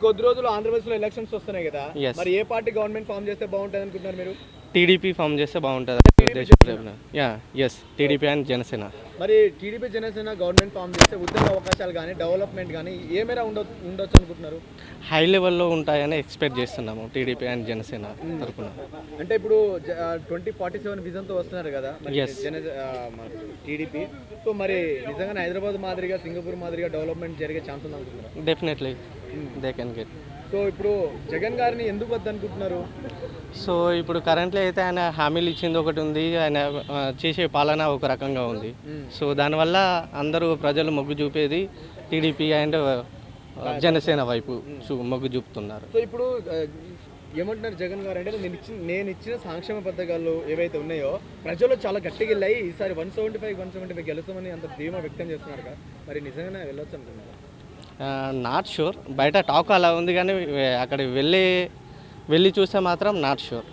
కొద్ది రోజులు ఆంధ్రప్రదేశ్లో ఎలక్షన్స్ వస్తున్నాయి కదా, Yes. మరి ఏ పార్టీ గవర్నమెంట్ ఫామ్ చేస్తే బాగుంటుంది అనుకుంటున్నారు మీరు? టీడీపీ ఫామ్ చేస్తే బాగుంటుంది ఎస్ టీడీపీ అండ్ జనసేన. మరి టీడీపీ జనసేన గవర్నమెంట్ ఫామ్ చేస్తే ఉద్యోగ అవకాశాలు కానీ డెవలప్మెంట్ కానీ ఏ మేర ఉండొచ్చు అనుకుంటున్నారు? హై లెవెల్లో ఉంటాయని ఎక్స్పెక్ట్ చేస్తున్నాము టీడీపీ అండ్ జనసేన తరపున. అంటే ఇప్పుడు 2047 విజన్తో వస్తున్నారు కదా మరి Yes. టీడీపీ. సో మరి నిజంగానే హైదరాబాద్ మాదిరిగా సింగపూర్ మాదిరిగా డెవలప్మెంట్ జరిగే ఛాన్స్ ఉంది అనుకుంటున్నారు? Definitely they can get. So ఇప్పుడు జగన్ గారిని ఎందుకు వద్దనుకుంటున్నారు? సో ఇప్పుడు కరెంట్లీ అయితే ఆయన హామీలు ఇచ్చింది ఒకటి ఉంది, ఆయన చేసే పాలన ఒక రకంగా ఉంది. సో దానివల్ల అందరూ ప్రజలు మొగ్గు చూపేది టీడీపీ అండ్ జనసేన వైపు మొగ్గు చూపుతున్నారు. సో ఇప్పుడు ఏమంటున్నారు జగన్ గారు అంటే నేను ఇచ్చిన సంక్షేమ పథకాలు ఏవైతే ఉన్నాయో ప్రజలు చాలా గట్టిగా వెళ్ళాయి, ఈసారి 175 గెలుస్తామని అంత ధీమా వ్యక్తం చేస్తున్నారు కదా, మరి నిజంగానే వెళ్ళొచ్చు అనుకున్నారు? నాట్ షూర్, బయట టాక్ అలా ఉంది కానీ అక్కడ వెళ్ళి చూస్తే మాత్రం నాట్ షూర్.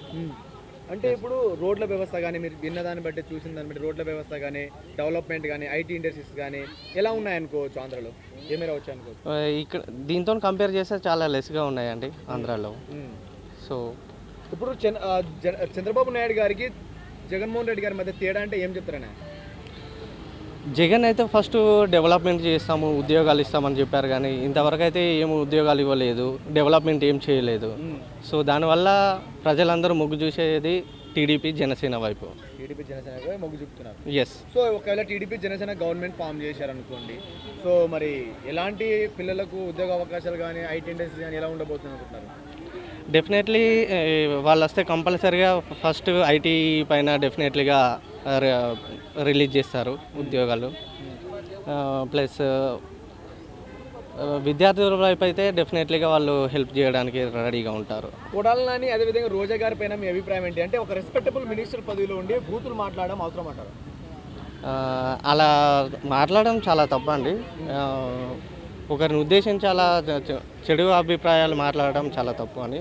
అంటే ఇప్పుడు రోడ్ల వ్యవస్థ కానీ మీరు విన్నదాన్ని బట్టి చూసిన దాన్ని బట్టి రోడ్ల వ్యవస్థ కానీ డెవలప్మెంట్ కానీ ఐటీ ఇండస్ట్రీస్ కానీ ఎలా ఉన్నాయనుకోవచ్చు, ఆంధ్రాలో ఏమేరా వచ్చాయి అనుకోవచ్చు? ఇక్కడ దీంతో కంపేర్ చేస్తే చాలా లెస్గా ఉన్నాయండి ఆంధ్రాలో. సో ఇప్పుడు చంద్రబాబు నాయుడు గారికి జగన్మోహన్ రెడ్డి గారి మధ్య తేడా అంటే ఏం చెప్తారనే? జగన్ అయితే ఫస్ట్ డెవలప్మెంట్ చేస్తాము, ఉద్యోగాలు ఇస్తామని చెప్పారు కానీ ఇంతవరకు అయితే ఏమి ఉద్యోగాలు ఇవ్వలేదు, డెవలప్మెంట్ ఏం చేయలేదు. సో దానివల్ల ప్రజలందరూ మొగ్గు చూసేది టీడీపీ జనసేన వైపు. టీడీపీ జనసేన మొగ్గు చూపుతున్నారు. ఎస్. సో ఒకవేళ టీడీపీ జనసేన గవర్నమెంట్ ఫామ్ చేశారనుకోండి, సో మరి ఎలాంటి పిల్లలకు ఉద్యోగ అవకాశాలు కానీ ఐటీ ఇండస్ట్రీ కానీ ఎలా ఉండబోతుంది అనుకుంటున్నారు? డెఫినెట్లీ వాళ్ళు వస్తే కంపల్సరీగా ఫస్ట్ ఐటీ పైన డెఫినెట్లీగా రిలీజ్ చేస్తారు ఉద్యోగాలు. ప్లస్ విద్యార్థుల వైపు అయితే డెఫినెట్లీగా వాళ్ళు హెల్ప్ చేయడానికి రెడీగా ఉంటారు. కొడాలి నాని అదేవిధంగా రోజా గారి పైన మీ అభిప్రాయం ఏంటి? అంటే ఒక రెస్పెక్టబుల్ మినిస్టర్ పదవిలో ఉండి బూతులు మాట్లాడడం అవసరం అంటారు? అలా మాట్లాడడం చాలా తప్పండి. ఒకరిని ఉద్దేశించి అలా చెడు అభిప్రాయాలు మాట్లాడడం చాలా తప్పు అని